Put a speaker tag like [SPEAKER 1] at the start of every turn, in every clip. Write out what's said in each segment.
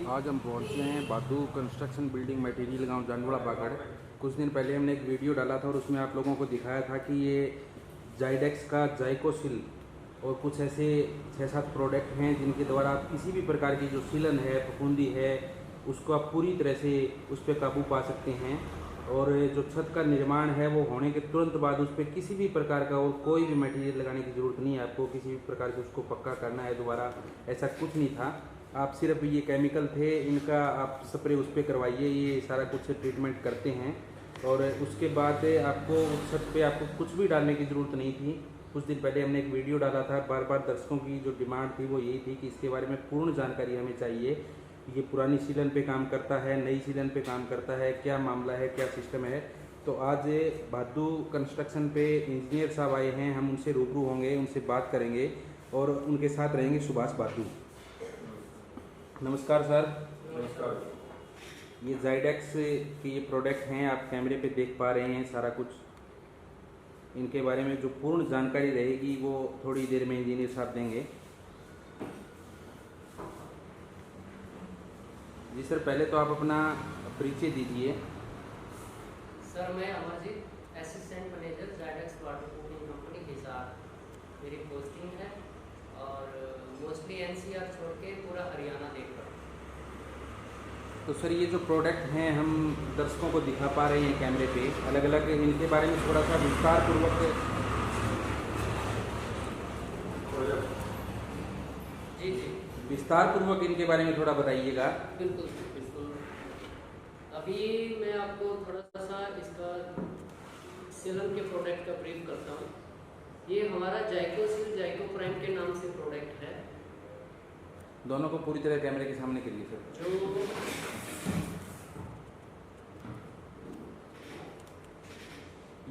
[SPEAKER 1] आज हम पहुंचे हैं बादू कंस्ट्रक्शन बिल्डिंग मटेरियल गांव जानवड़ा बागड़। कुछ दिन पहले हमने एक वीडियो डाला था और उसमें आप लोगों को दिखाया था कि ये जाइडेक्स का जाइकोसिल और कुछ ऐसे 6-7 प्रोडक्ट हैं जिनके द्वारा आप किसी भी प्रकार की जो सीलन है, फफूंदी है, उसको आप पूरी तरह से उस पर काबू पा सकते हैं। और जो छत का निर्माण है वो होने के तुरंत बाद उस पर किसी भी प्रकार का और कोई भी मटेरियल लगाने की ज़रूरत नहीं है आपको, किसी भी प्रकार से उसको पक्का करना है दोबारा, ऐसा कुछ नहीं था। आप सिर्फ ये केमिकल थे इनका आप स्प्रे उस पर करवाइए, ये सारा कुछ ट्रीटमेंट करते हैं और उसके बाद आपको उस छत पे आपको कुछ भी डालने की ज़रूरत नहीं थी। कुछ दिन पहले हमने एक वीडियो डाला था, बार बार दर्शकों की जो डिमांड थी वो यही थी कि इसके बारे में पूर्ण जानकारी हमें चाहिए। ये पुरानी सीलन पे काम करता है, नई सीलन पे काम करता है, क्या मामला है, क्या सिस्टम है। तो आज बादू कंस्ट्रक्शन पे इंजीनियर साहब आए हैं, हम उनसे रूबरू होंगे, उनसे बात करेंगे और उनके साथ रहेंगे सुभाष बादू। नमस्कार सर।
[SPEAKER 2] नमस्कार।
[SPEAKER 1] ये जाइडेक्स के ये प्रोडक्ट हैं, आप कैमरे पे देख पा रहे हैं सारा कुछ। इनके बारे में जो पूर्ण जानकारी रहेगी वो थोड़ी देर में इंजीनियर साहब देंगे। जी सर, पहले तो आप अपना परिचय दीजिए।
[SPEAKER 3] सर मैं Amarjeet, assistant manager Zydex waterproofing company के साथ मेरी पोस्टिंग है और मोस्टली एनसीआर छोड़ के पूरा हरियाणा देख रहा हूँ।
[SPEAKER 1] तो सर ये जो प्रोडक्ट हैं हम दर्शकों को दिखा पा रहे हैं कैमरे पे अलग अलग, इनके बारे में थोड़ा सा विस्तार पूर्वक इनके बारे में थोड़ा बताइएगा।
[SPEAKER 3] बिल्कुल बिल्कुल। अभी मैं आपको थोड़ा सा इसका सीलन के प्रोडक्ट का ब्रीफ करता हूँ। ये हमारा जाइकोसिल जाइको प्राइम के नाम से प्रोडक्ट है।
[SPEAKER 1] दोनों को पूरी तरह कैमरे के सामने करिए सर।
[SPEAKER 3] जो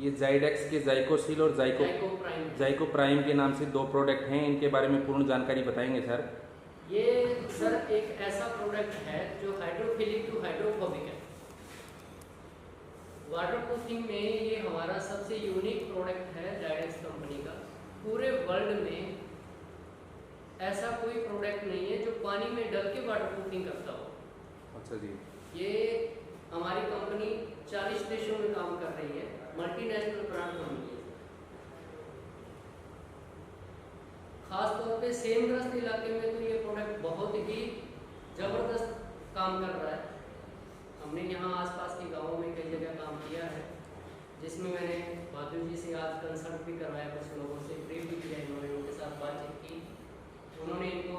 [SPEAKER 1] ये जाइडेक्स के जाइकोसिल और जाइको प्राइम के नाम से दो प्रोडक्ट हैं, इनके बारे में पूर्ण जानकारी बताएंगे सर।
[SPEAKER 3] ये सर एक ऐसा प्रोडक्ट है जो हाइड्रोफिलिक टू हाइड्रोफोबिक है। वाटरप्रूफिंग में ये हमारा सबसे यूनिक प्रोडक्ट है जाइडेक्स कंपनी का। पूरे वर्ल्ड में ऐसा कोई प्रोडक्ट नहीं है जो पानी में डल के वाटरप्रूफिंग करता हो।
[SPEAKER 1] अच्छा जी।
[SPEAKER 3] ये हमारी कंपनी 40 देशों में काम कर रही है, मल्टीनेशनल ब्रांड कंपनी है। खास तौर पे सेमग्रस्त इलाके में तो ये प्रोडक्ट बहुत ही ज़बरदस्त काम कर रहा है। हमने यहाँ आसपास के गांवों में कई जगह काम किया है, जिसमें मैंने बादू जी से आज कंसल्ट भी करवाया, कुछ लोगों से ब्रीफ भी किया, इन्होंने उनके साथ बातचीत की। उन्होंने इनको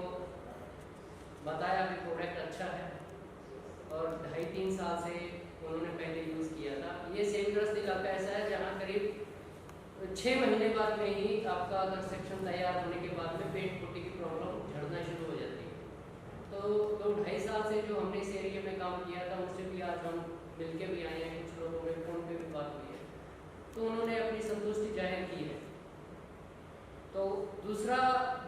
[SPEAKER 3] बताया कि प्रोडक्ट अच्छा है और 2.5-3 साल से उन्होंने पहले यूज़ किया था। ये सेमग्रस्त इलाका ऐसा है जहाँ करीब 6 महीने बाद में ही आपका कंस्ट्रक्शन तैयार होने के बाद में पेंट पुट्टी की प्रॉब्लम झड़ना शुरू हो जाती है। तो 2-2.5 साल से जो हमने इस एरिया में काम किया था उनसे भी आज हम मिल के भी आए हैं, कुछ लोगों में फ़ोन पे भी बात हुई है, तो उन्होंने अपनी संतुष्टि जाहिर की है। तो दूसरा,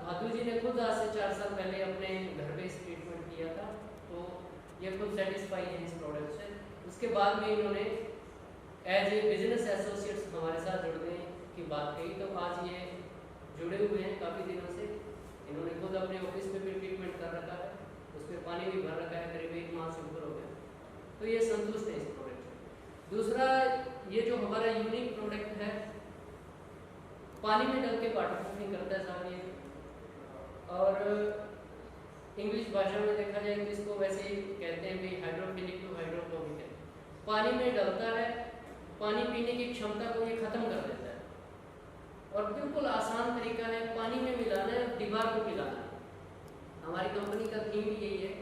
[SPEAKER 3] भादू जी ने खुद आज से 4 साल पहले अपने घर पे इस ट्रीटमेंट किया था, तो ये खुद सेटिस्फाई है इस प्रोडक्ट से। उसके बाद में इन्होंने एज ए बिजनेस एसोसिएट्स हमारे साथ जुड़ने की बात कही, तो आज ये जुड़े हुए हैं काफ़ी दिनों से। इन्होंने खुद अपने ऑफिस में भी ट्रीटमेंट कर रखा है, उस पर पानी भी भर रखा है, करीब 1 माह से ऊपर हो गया, तो ये संतुष्ट है इस प्रोडक्ट से। दूसरा, ये जो हमारा यूनिक प्रोडक्ट है, पानी में डल के वाटरप्रूफिंग करता है साहब ये। और इंग्लिश भाषा में देखा जाए तो इसको वैसे ही कहते हैं कि हाइड्रोफिलिक टू हाइड्रोफोबिक है। पानी में डलता है, पानी पीने की क्षमता को ये खत्म कर देता है और बिल्कुल आसान तरीका है, पानी में मिलाना है, दीवार को पिलाना है। हमारी कंपनी का थीम यही है,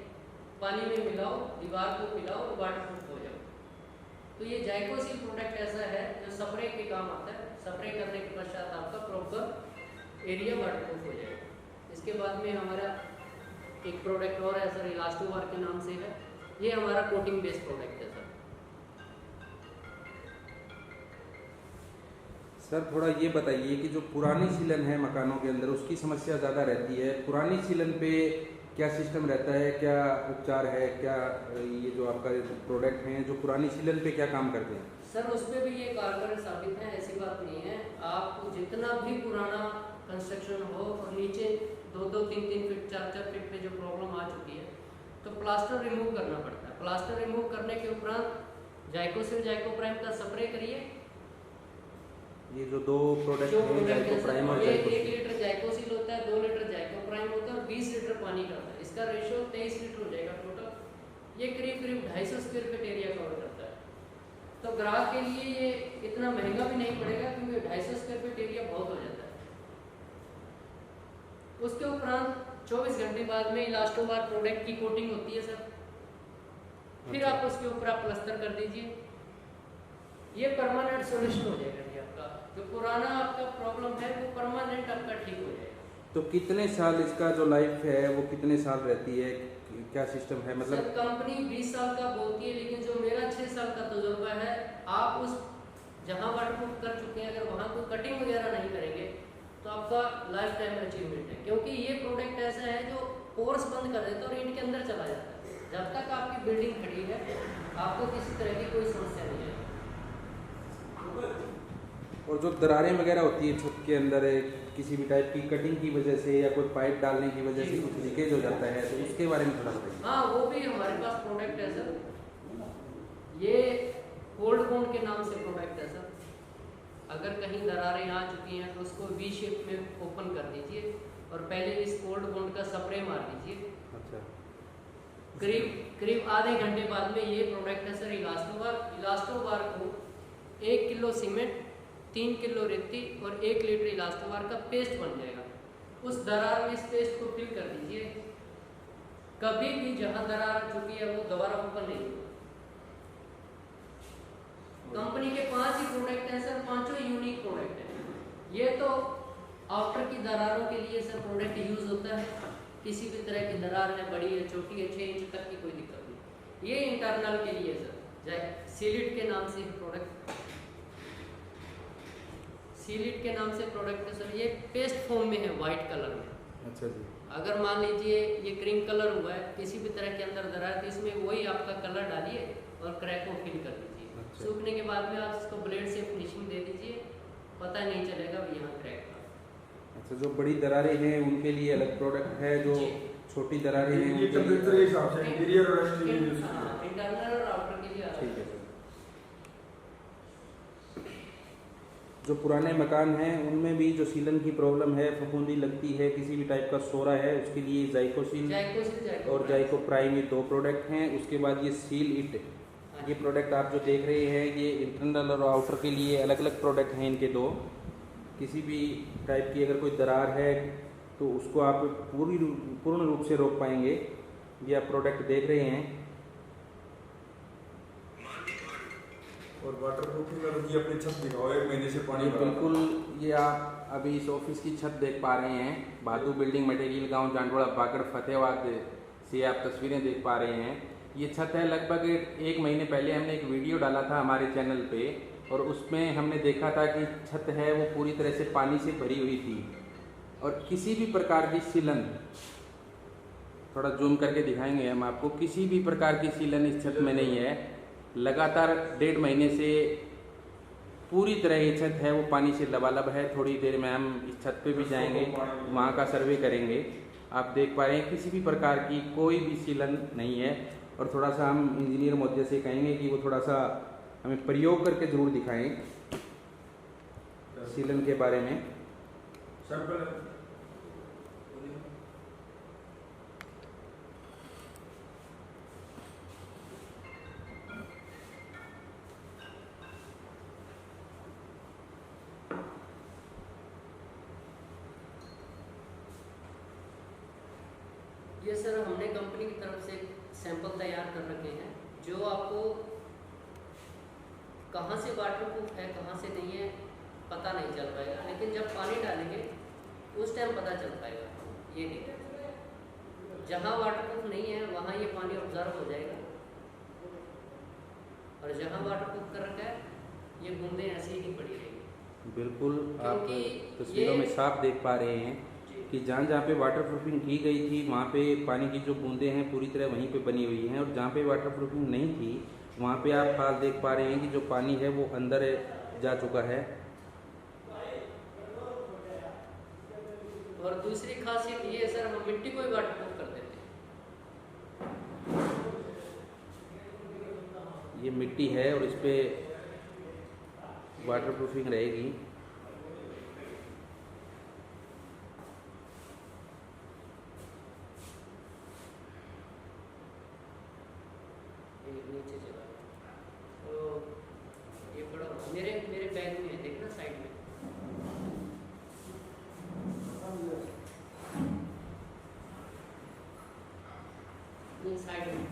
[SPEAKER 3] पानी में मिलाओ, दीवार को पिलाओ और वाटरप्रूफ हो जाओ। तो ये जाइकोसिल प्रोडक्ट ऐसा है जो स्प्रे के काम आता है। स्प्रे करने के पश्चात आपका प्रॉपर एरिया वाटरप्रूफ हो जाएगा। इसके बाद में हमारा एक प्रोडक्ट और है सर, इलास्टोवार के नाम से है। ये हमारा कोटिंग बेस्ड प्रोडक्ट है सर।
[SPEAKER 1] सर थोड़ा ये बताइए कि जो पुरानी सीलन है मकानों के अंदर उसकी समस्या ज़्यादा रहती है, पुरानी सीलन पे क्या सिस्टम रहता है, क्या उपचार है, क्या ये जो आपका प्रोडक्ट हैं जो पुरानी सीलन पे क्या काम करते हैं?
[SPEAKER 3] सर उस पर भी ये कारगर साबित है, ऐसी बात नहीं है। आप जितना भी पुराना कंस्ट्रक्शन हो और नीचे 2-2, 3-3 फीट, 4-4 फीट पे जो प्रॉब्लम आ चुकी है, तो प्लास्टर रिमूव करना पड़ता है। प्लास्टर रिमूव करने के उपरांत जाइकोसिल जाइकोप्राइम का स्प्रे करिए।
[SPEAKER 1] ये जो दो प्रोडक्ट
[SPEAKER 3] जो
[SPEAKER 1] हैं,
[SPEAKER 3] प्रोडक्ट
[SPEAKER 1] जाइकोप्राइम और
[SPEAKER 3] है, 1
[SPEAKER 1] जाइकोसिल,
[SPEAKER 3] लीटर जाइकोसिल होता है, 2 लीटर जाइकोप्राइम होता है और 20 लीटर पानी का होता है। इसका रेशियो 23 लीटर हो जाएगा टोटल। ये करीब करीब 250 स्क्वायर फीट एरिया कवर करता है। तो ग्राहक के लिए ये इतना महंगा भी नहीं पड़ेगा क्योंकि 250 स्क्वायर फीट एरिया बहुत हो जाता है। उसके उपरांत 24 घंटे बाद में इलास्टोबार प्रोडक्ट की कोटिंग होती है सर। फिर आप उसके ऊपर आप प्लास्टर कर दीजिए। ये परमानेंट सॉल्यूशन हो जाएगा जी आपका। जो पुराना आपका प्रॉब्लम है वो परमानेंट आपका ठीक हो जाएगा।
[SPEAKER 1] तो कितने साल इसका जो लाइफ है वो कितने साल रहती है, क्या सिस्टम है?
[SPEAKER 3] सर
[SPEAKER 1] मतलब
[SPEAKER 3] कंपनी 20 साल का बोलती है, लेकिन जो मेरा 6 साल का तजुर्बा है, आप उस जहाँ वाटरप्रूफ कर चुके हैं अगर वहाँ कोई कटिंग वगैरह नहीं करेंगे तो आपका लाइफ टाइम अचीवमेंट है। क्योंकि ये प्रोडक्ट ऐसा है जो पोर्स बंद कर देता है और ईंट के अंदर चला जाता है। जब तक आपकी बिल्डिंग खड़ी है आपको किसी तरह की कोई समस्या नहीं है।
[SPEAKER 1] और जो दरारें वगैरह होती है छत के अंदर किसी भी टाइप की कटिंग की वजह से या कोई पाइप डालने की वजह से कुछ लीकेज हो जाता है, तो उसके बारे में थोड़ा बताइए।
[SPEAKER 3] हाँ, वो भी हमारे पास प्रोडक्ट है सर। ये कोल्ड बॉन्ड के नाम से प्रोडक्ट है सर। अगर कहीं दरारें आ चुकी हैं तो उसको वी शेप में ओपन कर दीजिए और पहले इस कोल्ड बॉन्ड का स्प्रे मार दीजिए।
[SPEAKER 1] अच्छा,
[SPEAKER 3] करीब आधे घंटे बाद में ये प्रोडक्ट है सर इलास्टोबार। इलास्टोबार को 1 किलो सीमेंट, 3 किलो रेती और 1 लीटर इलास्टोबार का पेस्ट बन जाएगा। उस दरार में इस पेस्ट को फिल कर दीजिए। कभी भी जहां दरार आ चुकी है वो दोबारा ओपन नहीं होगा। कंपनी के 5 ही प्रोडक्ट हैं सर, पांचों यूनिक प्रोडक्ट हैं। ये तो आफ्टर की दरारों के लिए सर प्रोडक्ट यूज होता है। किसी भी तरह की दरार है, बड़ी है, छोटी है, 6 इंच तक की कोई दिक्कत नहीं। ये इंटरनल के लिए सर, चाहे सीलिट के नाम से प्रोडक्ट, सीलिट के नाम से प्रोडक्ट है सर। ये पेस्ट फॉर्म में है, वाइट कलर में।
[SPEAKER 1] अच्छा जी।
[SPEAKER 3] अगर मान लीजिए ये क्रीम कलर हुआ है, किसी भी तरह के अंदर दरार, तो इसमें वही आपका कलर डालिए और क्रैक को फिल कर दीजिए।
[SPEAKER 1] अच्छा।
[SPEAKER 3] सूखने के बाद में आप इसको ब्लेड से फिनिशिंग दे दीजिए, पता नहीं चलेगा भी यहाँ क्रैक था।
[SPEAKER 1] अच्छा, जो बड़ी दरारें हैं उनके लिए अलग प्रोडक्ट है, जो
[SPEAKER 3] जी।
[SPEAKER 1] छोटी दरारें हैं
[SPEAKER 2] ये
[SPEAKER 1] उनके
[SPEAKER 2] टेम्परेचर के
[SPEAKER 1] लिए
[SPEAKER 2] हिसाब से इंटीरियर और एक्सटीरियर
[SPEAKER 3] हाँ, इंटरनल और आउटर के लिए अलग।
[SPEAKER 1] ठीक है सर। जो पुराने मकान हैं उनमें भी जो सीलन की प्रॉब्लम है, फफूंदी लगती है, किसी भी टाइप का सोरा है, उसके लिए जाइकोसिल और जाइकोप्राइम ये 2 प्रोडक्ट हैं। उसके बाद ये सील इट, ये प्रोडक्ट आप जो देख रहे हैं ये इंटरनल और आउटर के लिए अलग अलग प्रोडक्ट हैं इनके 2। किसी भी टाइप की अगर कोई दरार है तो उसको आप पूर्ण रूप से रोक पाएंगे। ये आप प्रोडक्ट देख रहे हैं।
[SPEAKER 2] और वाटर प्रूफिंग में रुकी अपनी छत दिखाओ, 1 महीने से पानी
[SPEAKER 1] ये
[SPEAKER 2] भरा था।
[SPEAKER 1] बिल्कुल, ये आप अभी इस ऑफिस की छत देख पा रहे हैं। बादू बिल्डिंग मटेरियल गांव जांडवाड़ा बागड़ फतेहाबाद से आप तस्वीरें देख पा रहे हैं। ये छत है, लगभग 1 महीने पहले हमने एक वीडियो डाला था हमारे चैनल पे और उसमें हमने देखा था कि छत है वो पूरी तरह से पानी से भरी हुई थी और किसी भी प्रकार की सीलन, थोड़ा जूम करके दिखाएंगे हम आपको, किसी भी प्रकार की सीलन इस छत में नहीं है। लगातार 1.5 महीने से पूरी तरह ये छत है वो पानी से लबालब है। थोड़ी देर में हम इस छत पे भी जाएंगे, वहाँ का सर्वे करेंगे। आप देख पा रहे हैं किसी भी प्रकार की कोई भी सीलन नहीं है। और थोड़ा सा हम इंजीनियर महोदय से कहेंगे कि वो थोड़ा सा हमें प्रयोग करके ज़रूर दिखाएं सीलन के बारे में।
[SPEAKER 2] सैंपल
[SPEAKER 3] ये सर हमने कंपनी की तरफ से सैंपल तैयार कर रखे हैं जो आपको कहाँ से वाटरप्रूफ है कहाँ से नहीं है पता नहीं चल पाएगा, लेकिन जब पानी डालेंगे उस टाइम पता चल पाएगा। ये नहीं, जहाँ वाटरप्रूफ नहीं है वहाँ ये पानी ऑब्जर्व हो जाएगा और जहाँ वाटरप्रूफ कर रखा है ये बूंदें ऐसे ही पड़ी रहेंगी।
[SPEAKER 1] बिल्कुल, आप
[SPEAKER 3] क्योंकि
[SPEAKER 1] तस्वीरों में साफ देख पा रहे हैं कि जहाँ जहाँ पे वाटर प्रूफिंग की गई थी वहाँ पे पानी की जो बूंदें हैं पूरी तरह वहीं पे बनी हुई हैं और जहाँ पे वाटर प्रूफिंग नहीं थी वहाँ पे आप हाल देख पा रहे हैं कि जो पानी है वो अंदर जा चुका है।
[SPEAKER 3] और दूसरी खासियत ये है सर, हम मिट्टी को ही वाटरप्रूफ कर देते हैं।
[SPEAKER 1] ये मिट्टी है और इस पर वाटर प्रूफिंग रहेगी।
[SPEAKER 3] नीचे चला तो ये बड़ा मेरे मेरे बैग में है, देखना साइड में। ये साइड में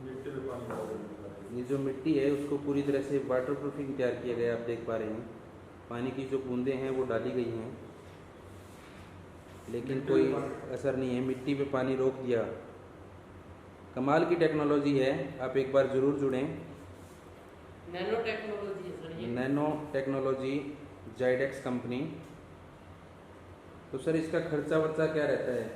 [SPEAKER 2] मिट्टी में पानी डाल देना।
[SPEAKER 1] ये जो मिट्टी है उसको पूरी तरह से वाटर प्रूफिंग तैयार किया गया है। आप देख पा रहे हैं पानी की जो बूंदें हैं वो डाली गई हैं, लेकिन कोई असर नहीं है। मिट्टी पे पानी रोक दिया। कमाल की टेक्नोलॉजी है, आप एक बार ज़रूर जुड़ें।
[SPEAKER 3] नैनो टेक्नोलॉजी है सर ये।
[SPEAKER 1] Nano technology Zydex company. तो सर इसका खर्चा वर्चा क्या रहता है?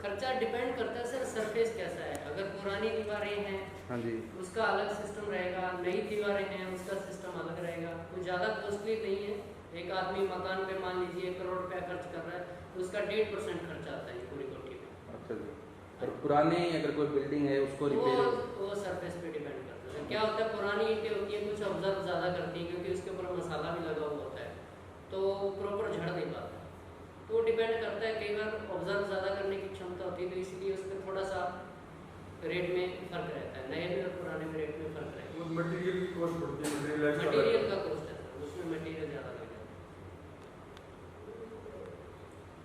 [SPEAKER 3] खर्चा डिपेंड करता है सर सरफेस कैसा है। अगर पुरानी दीवारें हैं
[SPEAKER 1] हाँ जी,
[SPEAKER 3] उसका अलग सिस्टम रहेगा, नई दीवारें हैं उसका सिस्टम अलग रहेगा। कोई ज़्यादा कॉस्टली नहीं है। एक आदमी मकान पे मान लीजिए 1 करोड़ रुपया खर्च कर रहा है तो उसका 1.5% खर्चा आता है पूरी कोठी में।
[SPEAKER 1] अच्छा जी। और पुराने अगर कोई बिल्डिंग है उसको रिपेयर,
[SPEAKER 3] वो सरफेस पे डिपेंड करता है। क्या होता है पुरानी ईंटें होती हैं कुछ ऑब्जर्व ज़्यादा करती हैं क्योंकि उसके ऊपर मसाला भी लगा हुआ होता है तो प्रॉपर झड़ नहीं पाता। तो वो डिपेंड करता है, कई बार ऑब्जर्व ज़्यादा करने की क्षमता होती है तो इसलिए उसमें थोड़ा सा रेट में फर्क रहता है। नए में और पुराने में रेट में फर्क रहता
[SPEAKER 2] वो मटेरियल की कॉस्ट पड़ती है,
[SPEAKER 3] है।
[SPEAKER 2] मटेरियल
[SPEAKER 3] मटीरियल का कॉस्ट है सर, उसमें मटीरियल ज़्यादा लगेगा।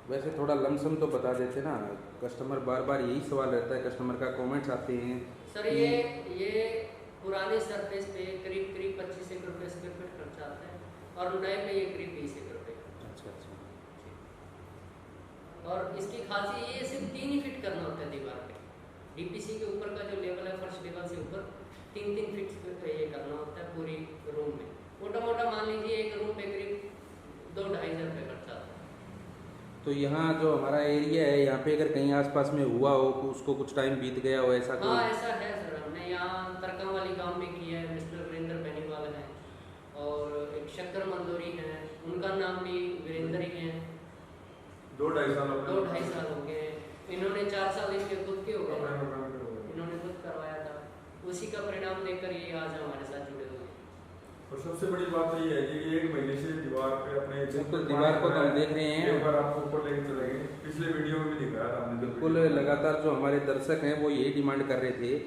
[SPEAKER 1] वैसे थोड़ा लमसम तो बता देते ना, कस्टमर बार बार यही सवाल रहता है, कस्टमर का कमेंट्स आते हैं।
[SPEAKER 3] सर ये पुराने सरफेस पे करीब 25 रुपये स्क्वायर फीट खर्चा आता है और नए पे ये करीब 20 रुपये।
[SPEAKER 1] अच्छा अच्छा।
[SPEAKER 3] और इसकी खासी ये सिर्फ 3 ही फिट करना होता है दीवार पे। डीपीसी के ऊपर का जो लेवल है फर्श लेवल से ऊपर 3 फीट पे ये करना होता है पूरी रूम में। मोटा मोटा मान लीजिए एक रूम पे करीब 2-2.5 हज़ार रुपये खर्चा आता है।
[SPEAKER 1] तो यहाँ जो हमारा एरिया है यहाँ पे अगर कहीं आसपास में हुआ हो तो उसको कुछ टाइम बीत गया हो ऐसा
[SPEAKER 3] हाँ
[SPEAKER 1] कोई?
[SPEAKER 3] ऐसा है सर। हमने यहाँ तरकम वाली गाँव में किया है, मिस्टर वीरेंद्र बेनीवाल हैं और एक शक्कर मंदोरी हैं, उनका नाम भी वीरेंद्र ही है।
[SPEAKER 2] 2-2.5 साल
[SPEAKER 3] 2-2.5 साल हो गए। इन्होंने 4 साल इनके खुद के हो गए,
[SPEAKER 2] अपने मकान पे हो गए।
[SPEAKER 3] इन्होंने खुद करवाया था। उसी का परिणाम देखकर ये आज हमारे साथ जुड़े हुए हैं।
[SPEAKER 2] और सबसे बड़ी बात तो ये है कि 1 महीने से दीवार पे अपने
[SPEAKER 1] बिल्कुल दीवार को तो हम देख रहे हैं।
[SPEAKER 2] एक बार आपको ऊपर लेके चलेंगे, पिछले वीडियो में भी दिखाया था हमने।
[SPEAKER 1] बिल्कुल लगातार जो हमारे दर्शक हैं वो यही डिमांड कर रहे थे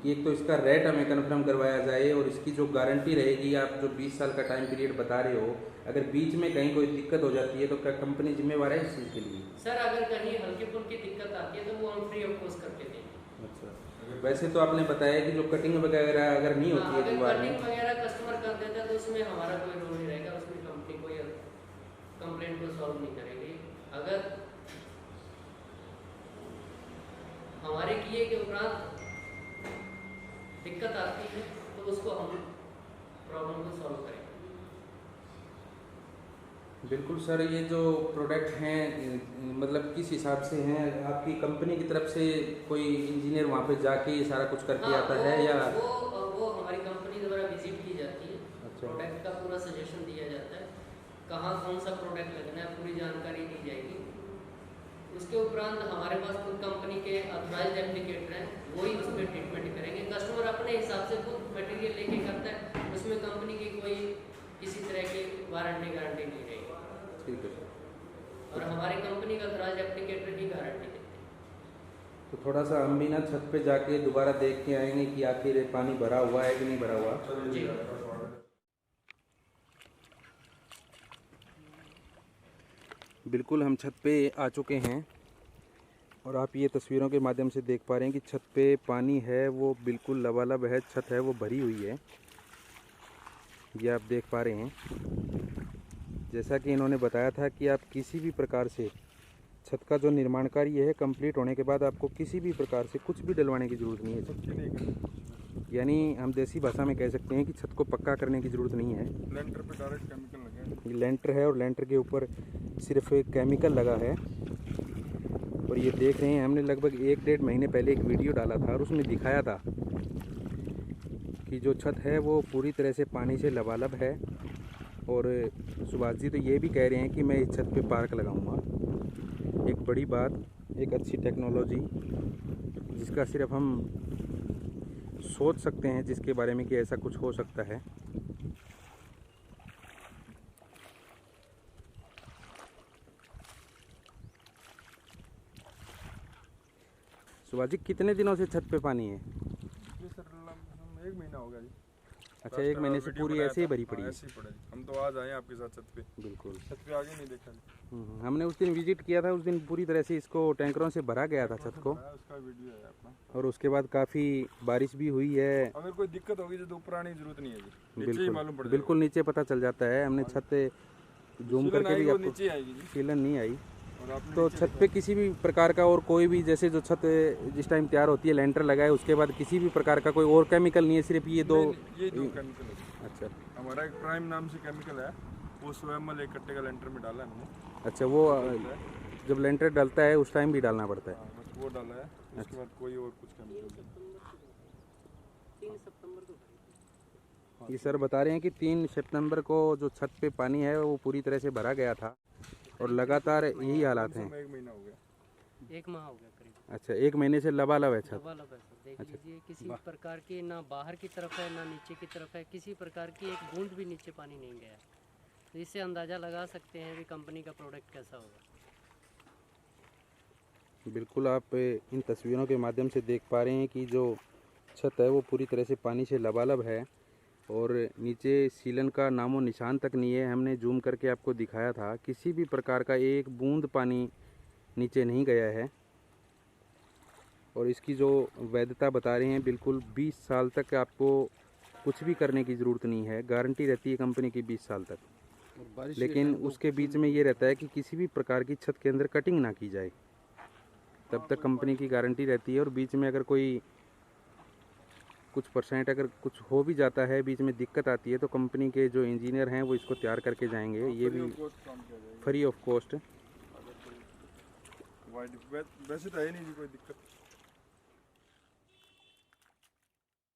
[SPEAKER 1] कि एक तो इसका रेट हमें कंफर्म करवाया जाए और इसकी जो गारंटी रहेगी, आप जो 20 साल का टाइम पीरियड बता रहे हो, अगर बीच में कहीं कोई दिक्कत हो जाती है तो क्या कंपनी जिम्मेवार है इस चीज़ के लिए?
[SPEAKER 3] सर अगर कहीं हल्की फुल्की दिक्कत आती है तो वो हम फ्री ऑफ कॉस्ट करके देंगे।
[SPEAKER 1] अच्छा। वैसे तो आपने बताया कि जो कटिंग वगैरह अगर नहीं होती है
[SPEAKER 3] अगर
[SPEAKER 1] दीवार
[SPEAKER 3] कटिंग
[SPEAKER 1] में,
[SPEAKER 3] वगैरह कस्टमर कर देता है तो उसमें हमारा कोई रोल नहीं रहेगा, उसमें कंपनी कोई कंप्लेंट को सॉल्व नहीं करेगी। अगर हमारे किए के उपरांत दिक्कत आती है तो उसको हम प्रॉब्लम को सॉल्व करेंगे।
[SPEAKER 1] बिल्कुल सर। ये जो प्रोडक्ट हैं मतलब किस हिसाब से हैं? आपकी कंपनी की तरफ से कोई इंजीनियर वहाँ पे जाके ये सारा कुछ करके आता है या?
[SPEAKER 3] वो हमारी कंपनी द्वारा विजिट की जाती है।
[SPEAKER 1] अच्छा।
[SPEAKER 3] प्रोडक्ट का पूरा सजेशन दिया जाता है, कहाँ कौन सा प्रोडक्ट लगना है पूरी जानकारी दी जाएगी। उसके उपरांत हमारे पास खुद कंपनी के ऑथराइज्ड एप्लीकेटर हैं, वही उस पर ट्रीटमेंट करेंगे। कस्टमर अपने हिसाब से खुद मटेरियल लेके करता है, उसमें कंपनी की कोई किसी तरह की वारंटी गारंटी नहीं रहेगी।
[SPEAKER 1] ठीक है सर।
[SPEAKER 3] और हमारी कंपनी का ऑथराइज्ड एप्लीकेटर ही गारंटी देते हैं।
[SPEAKER 1] तो थोड़ा सा हम भी ना छत पे जाके दोबारा देख के आएंगे कि आखिर ये पानी भरा हुआ है कि नहीं भरा हुआ।
[SPEAKER 3] जी।
[SPEAKER 1] बिल्कुल हम छत पे आ चुके हैं और आप ये तस्वीरों के माध्यम से देख पा रहे हैं कि छत पे पानी है वो बिल्कुल लबालब है, छत है वो भरी हुई है, ये आप देख पा रहे हैं। जैसा कि इन्होंने बताया था कि आप किसी भी प्रकार से छत का जो निर्माण कार्य है कंप्लीट होने के बाद आपको किसी भी प्रकार से कुछ भी डलवाने की ज़रूरत नहीं है। यानी हम देसी भाषा में कह सकते हैं कि छत को पक्का करने की ज़रूरत नहीं है।
[SPEAKER 2] लेंटर पे डायरेक्ट केमिकल लगा है।
[SPEAKER 1] ये लेंटर है और लेंटर के ऊपर सिर्फ एक केमिकल लगा है। और ये देख रहे हैं, हमने लगभग 1-1.5 महीने पहले एक वीडियो डाला था और उसमें दिखाया था कि जो छत है वो पूरी तरह से पानी से लबालब है। और सुभाष जी तो ये भी कह रहे हैं कि मैं इस छत पे पार्क लगाऊंगा। एक बड़ी बात, एक अच्छी टेक्नोलॉजी जिसका सिर्फ हम सोच सकते हैं, जिसके बारे में कि ऐसा कुछ हो सकता है। सुभाष जी, कितने दिनों से छत पे पानी है?
[SPEAKER 2] ये सर 1 महीना हो गया जी।
[SPEAKER 1] अच्छा, 1 महीने से पूरी ऐसे ही भरी पड़ी है?
[SPEAKER 2] ऐसे ही पड़ा जी। हम तो आज आए आपके साथ छत पे।
[SPEAKER 1] बिल्कुल।
[SPEAKER 2] छत पे आगे नहीं देखा जी।
[SPEAKER 1] हमने उस दिन विजिट किया था, उस दिन पूरी तरह से इसको टैंकरों से भरा गया था छत को।
[SPEAKER 2] उसका वीडियो है अपना।
[SPEAKER 1] और उसके बाद काफ़ी बारिश भी हुई है।
[SPEAKER 2] अगर कोई दिक्कत होगी तो ऊपर आने की जरूरत नहीं है जी, नीचे ही मालूम पड़ जाएगा।
[SPEAKER 1] बिल्कुल नीचे पता चल जाता है। हमने छत जूम करके भी आपको,
[SPEAKER 2] नीचे आएगी जी।
[SPEAKER 1] सीलन नहीं आई।
[SPEAKER 2] और आपने
[SPEAKER 1] तो छत पे किसी भी प्रकार का और कोई भी, जैसे जो छत जिस टाइम तैयार होती है लेंटर लगाए उसके बाद किसी भी प्रकार का कोई और केमिकल नहीं है, सिर्फ ये दो
[SPEAKER 2] केमिकल है।
[SPEAKER 1] अच्छा,
[SPEAKER 2] हमारा एक प्राइम नाम से केमिकल है, वो स्वयं 1 कट्टे का लेंटर में डाला है हमने।
[SPEAKER 1] अच्छा, वो जब लेंटर डलता है उस टाइम भी डालना पड़ता है?
[SPEAKER 2] हाँ, बस वो डाला है। उसके बाद कोई और कुछ केमिकल
[SPEAKER 3] 3 सितंबर को।
[SPEAKER 1] ये सर बता रहे हैं कि 3 सितंबर को जो छत पे पानी है वो पूरी तरह से भरा गया था और लगातार यही हालात हैं।
[SPEAKER 2] 1 महीना हो गया।
[SPEAKER 3] 1 माह हो गया करीब।
[SPEAKER 1] अच्छा, 1 महीने से लबालब है छत?
[SPEAKER 3] लबालब है सर, देख लीजिए किसी प्रकार की ना बाहर की तरफ है ना नीचे की तरफ है, किसी प्रकार की एक बूंद भी नीचे पानी नहीं गया। तो इससे अंदाज़ा लगा सकते हैं कि कंपनी का प्रोडक्ट कैसा होगा।
[SPEAKER 1] बिल्कुल, आप इन तस्वीरों के माध्यम से देख पा रहे हैं कि जो छत है वो पूरी तरह से पानी से लबालब है और नीचे सीलन का नामो निशान तक नहीं है। हमने जूम करके आपको दिखाया था, किसी भी प्रकार का एक बूंद पानी नीचे नहीं गया है। और इसकी जो वैधता बता रहे हैं, बिल्कुल 20 साल तक आपको कुछ भी करने की ज़रूरत नहीं है। गारंटी रहती है कंपनी की 20 साल तक। लेकिन उसके बीच में ये रहता है कि किसी भी प्रकार की छत के अंदर कटिंग ना की जाए, तब तक कंपनी की गारंटी रहती है। और बीच में अगर कोई कुछ % अगर कुछ हो भी जाता है, बीच में दिक्कत आती है, तो कंपनी के जो इंजीनियर हैं वो इसको तैयार करके जाएंगे। ये भी फ्री ऑफ कॉस्ट।
[SPEAKER 2] वैसे तो है नहीं जी कोई दिक्कत।